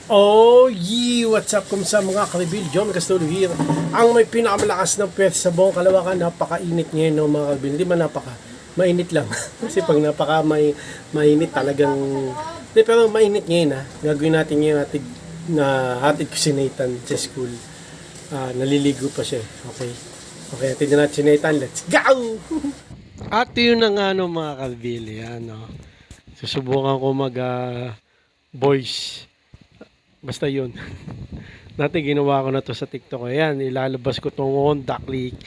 Oh, what's up kumusta mga karibil? John Castulo here. Ang may pinakamalakas ng pwersa sa buong Kalawakan, napakainit ngayon no, mga karibil. Hindi man mainit lang. Kasi pag mainit talagang, hindi, pero mainit ngayon ha. Gagawin natin ngayon hatid ko si Nathan sa school. Naliligo pa siya. Okay. Okay, hatid na natin si Nathan. Let's go! At yun na nga no, mga karibil. Yan no. Susubukan ko voice. Basta yun. Dati ginawa ko na to sa TikTok. Ayan, ilalabas ko tong Honda Click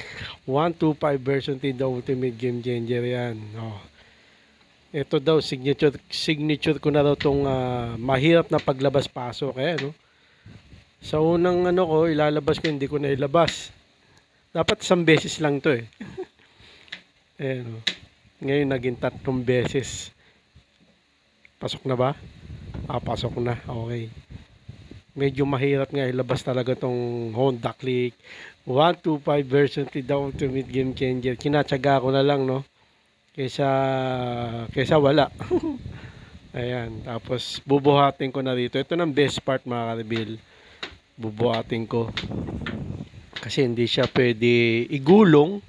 125 version 3, the ultimate game changer yan. Oh. Ito daw, signature ko na daw tong mahirap na paglabas-pasok. Ayan, no? Sa unang ko, ilalabas ko, hindi ko na ilabas. Dapat isang beses lang to eh. Ayan, no? Ngayon, naging 3 beses. Pasok na ba? Pasok na. Okay. Medyo mahirap nga ilabas talaga tong Honda Click 125 version 3, the ultimate game changer. Kinatsaga ko na lang no. Kaysa wala. Ayan, tapos bubuhatin ko na dito. Ito ng best part mga karibil. Bubuhatin ko. Kasi hindi siya pwede igulong.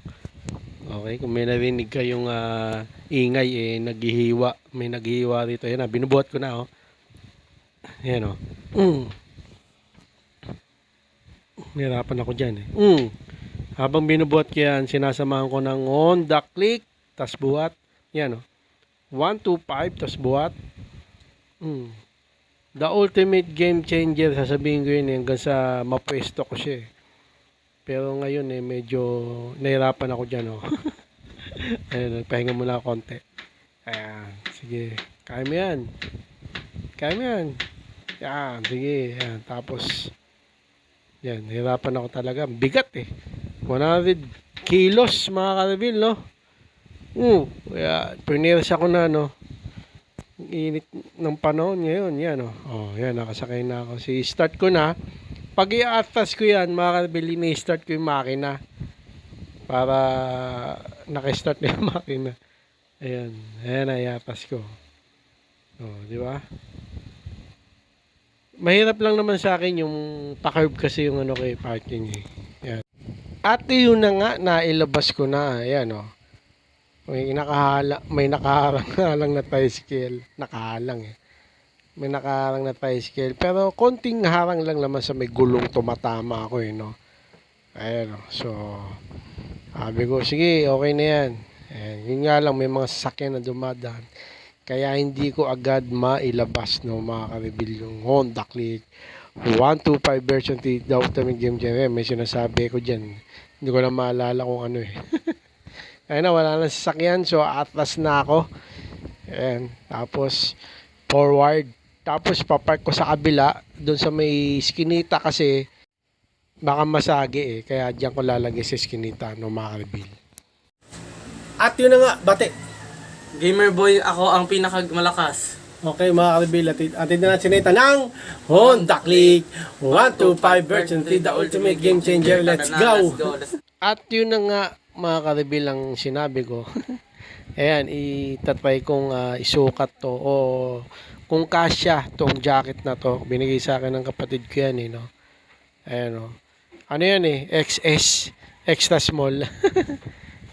Okay, kung may narinig kayong ingay naghihiwa. May naghihiwa dito. Ayan binubuhat ko na oh. Ayan oh. Nahirapan ako dyan eh. Habang binubuhat ko yan, sinasamahan ko ng Honda Click, tas buhat. Yan o. 125, tas buhat. The ultimate game changer, sasabihin ko yun hanggang sa mapwesto ko siya eh. Pero ngayon medyo nahirapan ako dyan o. Ayun, nagpahinga muna konti. Ayan, sige. Kaya mo yan. Kaya mo yan. Yan, sige. Yan, tapos yan, hirapan ako talaga. Bigat eh. 100 kilos mga karabil, no? Kaya, pinersa ko na, no? Init ng panahon ngayon, yan, no? Oh, yan, nakasakay na ako. Start ko na. Pag i-atas ko yan, mga karabil, ini-start ko yung makina. Para nakistart na yung makina. Ayan, ayan, i-atas ko. Oh, di ba? Mahirap lang naman sa akin yung pa-curve kasi yung kay parking eh. Yan. At yun na nga, nailabas ko na. Ayan o. May nakaharang na tricycle. Nakahalang eh. May nakaharang na tricycle. Pero konting harang lang naman sa may gulong tumatama ako eh, no. Ayan o. So, sabi ko, sige, okay na yan. Ayan. Yun nga lang, may mga sasakyan na dumadaan. Kaya hindi ko agad mailabas no mga karibil yung Honda Click 125 version 3, the ultimate game changer. May sinasabi ko dyan. Hindi ko na maalala kung ano eh. Ayun na, wala na sasakyan. So, atlas na ako. Ayan. Tapos, forward. Tapos, papark ko sa kabila. Doon sa may skinita kasi baka masagi eh. Kaya dyan ko lalagay sa skinita no mga karibil. At yun na nga, bate. Gamer boy, ako ang pinakamalakas. Okay mga karibil, atid na natin sinita ng Honda Click 125 version 3, the ultimate game changer. Let's go! At yun na nga mga karibil ang sinabi ko. Ayan, itatry kong isukat to o kung kasya tong jacket na to. Binigay sa akin ng kapatid ko yan eh, no? Ayan o. Ano yan eh, XS, extra small.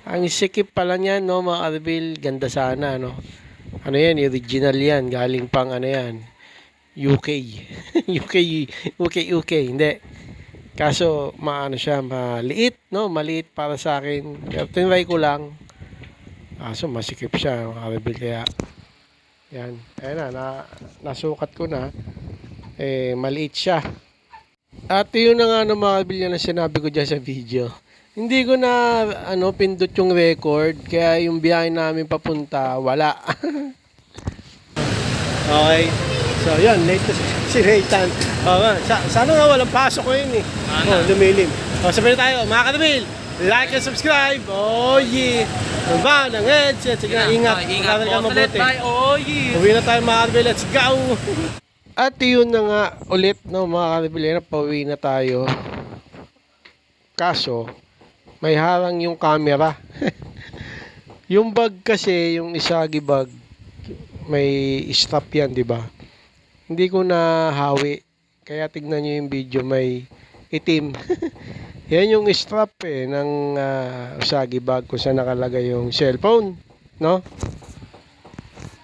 Ang sikip pala niyan, no, mga karibil, ganda sana, no. Ano yan, original yan, galing pang ano yan, UK. UK, hindi. Kaso, siya, maliit, no, maliit para sa akin. Pero tinry ko lang. Kaso, masikip siya, mga karibil, kaya, yan. Ayan nasukat ko na. Maliit siya. At yun na nga, no, mga karibil, yan ang sinabi ko dyan sa video. Hindi ko na pindot yung record kaya yung biyahe namin papunta wala. Okay. So yun, late na si Nathan. Sana nga walang pasok ko yun eh. Lumilim. Sabihin tayo, mga kanabil, like and subscribe. Oh yeah. Ba ng headset. Sige na, ingat. Ingat ka mabuti. Oh yeah. Uwi na tayo mga kanabil. Let's go. At yun na nga ulit no mga kanabil, pauwi na tayo. Kaso may harang yung camera. Yung bag kasi, yung Isagi bag, may strap yan, di ba? Hindi ko na hawi Kaya tignan nyo yung video, may itim. Yan yung strap ng Usagi bag kung saan nakalagay yung cellphone, no?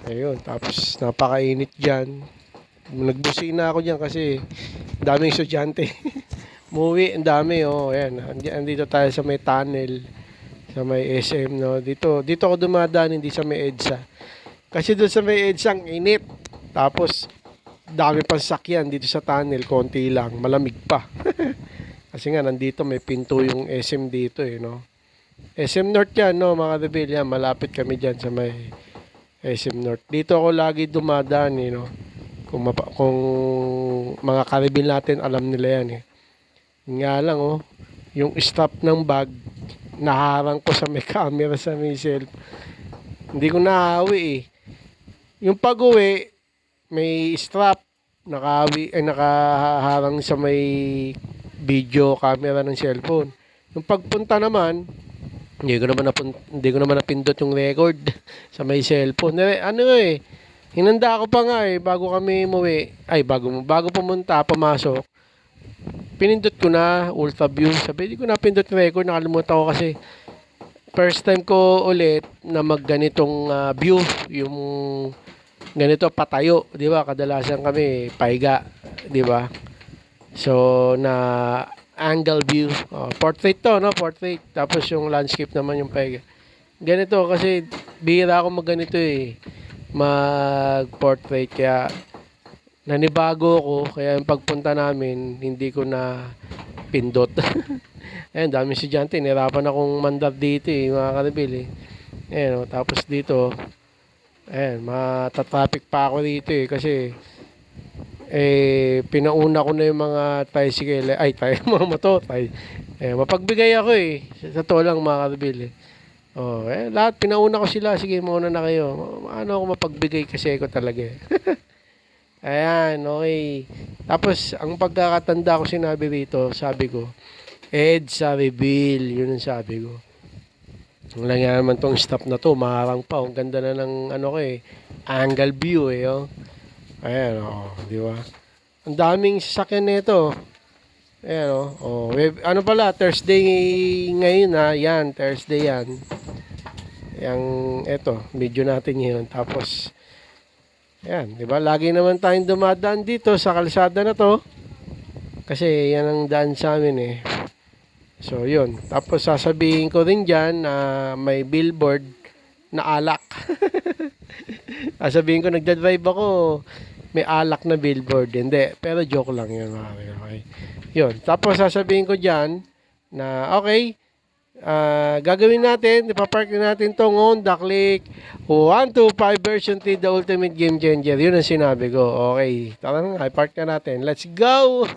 Ayun, tapos napakainit dyan. Nagbusina ako dyan kasi daming estudyante. Muwi, ang dami, ayan. Andito tayo sa may tunnel, sa may SM, no? Dito ako dumadaan, hindi sa may EDSA. Kasi doon sa may EDSA, ang init. Tapos, dami pang sakyan dito sa tunnel, konti lang, malamig pa. Kasi nga, nandito may pinto yung SM dito, no? SM North yan, no, mga rebel, yan. Malapit kami dyan sa may SM North. Dito ako lagi dumadaan, no? Kung mga karibil natin, alam nila yan, Nga lang, yung strap ng bag, naharang ko sa may camera sa may cell. Hindi ko nahawi, Yung pag-uwi, may strap, nakaharang sa may video camera ng cellphone. Yung pagpunta naman, hindi ko naman napindot yung record sa may cellphone. Hinanda ko pa nga bago kami umuwi. Ay, bago pumasok. Pinindot ko na ultra view. Sabi, hindi ko napindot yung record. Nakalimutan ko kasi first time ko ulit na magganitong view. Yung ganito patayo, di ba? Kadalasan kami pahiga, di ba? So, na angle view. Portrait to, no? Portrait. Tapos yung landscape naman yung pahiga. Ganito kasi bihira ako magganito mag-portrait. Kaya nanibago ako. Kaya yung pagpunta namin, hindi ko na pindot. Ayun, dami estudyante. Nirapan akong mandar dito mga karabil Ayun, tapos dito, ayun, matatraffic pa ako dito kasi pinauna ko na yung mga tricycle, mga motor, mapagbigay ako sa to lang mga karabil lahat pinauna ko sila, sige muna na kayo, ano ako mapagbigay kasi ako talaga ayan, okay. Tapos ang pagkakatanda ko sinabi rito, sabi ko EDSA reveal, yun ang sabi ko. Ang lang yan naman tong stop na to, maharang pa, ang ganda na ng angle view ayan, di ba? Ang daming sasakyan nito. Ayan, ano pala, Thursday ngayon yan, Thursday yan. Video natin ngayon. Tapos, ayan, di ba? Lagi naman tayong dumadaan dito sa kalsada na to. Kasi yan ang daan sa amin So, yun. Tapos, sasabihin ko rin dyan na may billboard na alak. Sasabihin ko, nagdadrive ako, may alak na billboard. Hindi, pero joke lang yun. Okay. Yun. Tapos sasabihin ko dyan na okay, gagawin natin, ipapark natin tong Honda Click 125 version 3, the ultimate game changer. Yun ang sinabi ko. Okay, tara na, ipark na natin. Let's go!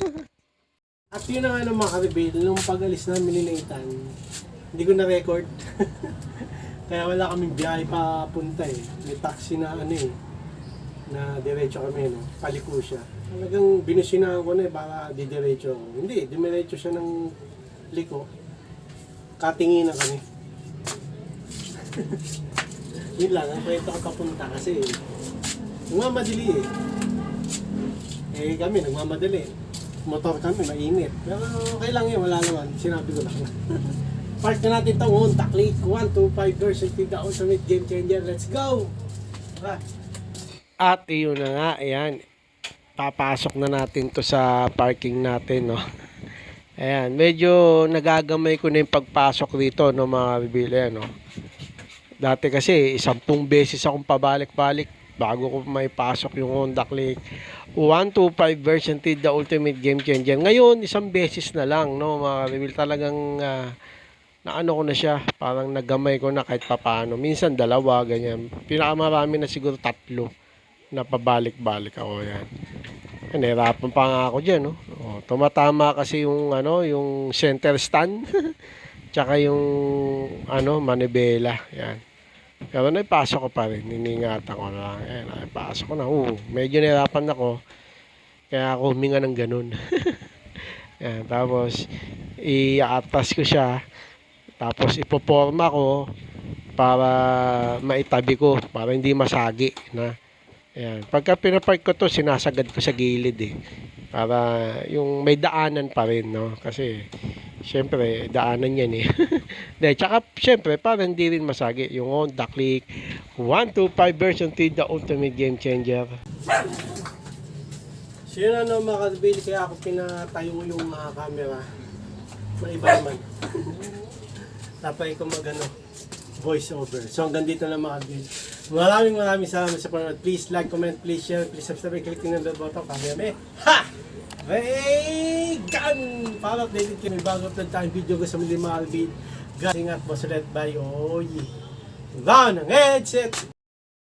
At yun na nga ng mga ka-reveal, nung pag-alis namin ni Nathan, hindi ko na-record. Kaya wala kaming biyahe papunta May taxi na na diretso kami, paliko siya. Talagang binusinahan ko para didiretso ako. Hindi, dumiretso siya ng liko. Katingin na kami. Yun lang, ang kwento ko papunta kasi nagmamadali kami, nagmamadali. Motor kami, mainit. Pero okay lang yun, wala naman. Sinabi ko lang. Park na natin itong Honda Click 125 version 3, the ultimate game changer. Let's go! Tara! At yun na nga, ayan. Papasok na natin to sa parking natin, Ayan, medyo nagagamay ko na yung pagpasok dito, mga rebel, Dati kasi, 10 beses akong pabalik-balik bago ko may pasok yung Honda Click 125 version 3, the ultimate game changer. Ngayon, 1 beses na lang, mga rebel. Talagang naano ko na siya, parang nagamay ko na kahit papaano. Minsan 2, ganyan. Pinakamarami na siguro 3 na pabalik-balik ako yan. Nahirapan pa nga ako dyan, tumatama kasi yung yung center stand tsaka yung manibela yan. Pero naipasok ko pa rin, iningatan ko lang. Ayan, naipasok ko na. Medyo nahirapan ako kaya ako huminga ng ganun. Yan, tapos i-atas ko siya, tapos ipoporma ko para maitabi ko, para hindi masagi na. Ayan. Pagka pinapark ko to, sinasagad ko sa gilid Para yung may daanan pa rin, no? Kasi, syempre, daanan yan eh. Dahil, tsaka, syempre, para hindi rin masagi. Yung Honda Click 125 version 3, the ultimate game changer. So yun ano mga kabili, kaya ako pinatayo yung camera. Maiba naman. Tapay ko voice over. So hanggang dito lang mga kabili. Maraming salamat sa panonood. Please like, comment, please share, please subscribe, click ng bell button. Kami ha! Vegan! Para updated kayo, may bago upload tayong video gusto mo din mga kabili. Guys, ingat, boss ulit, bye. Oy! Down ang headset!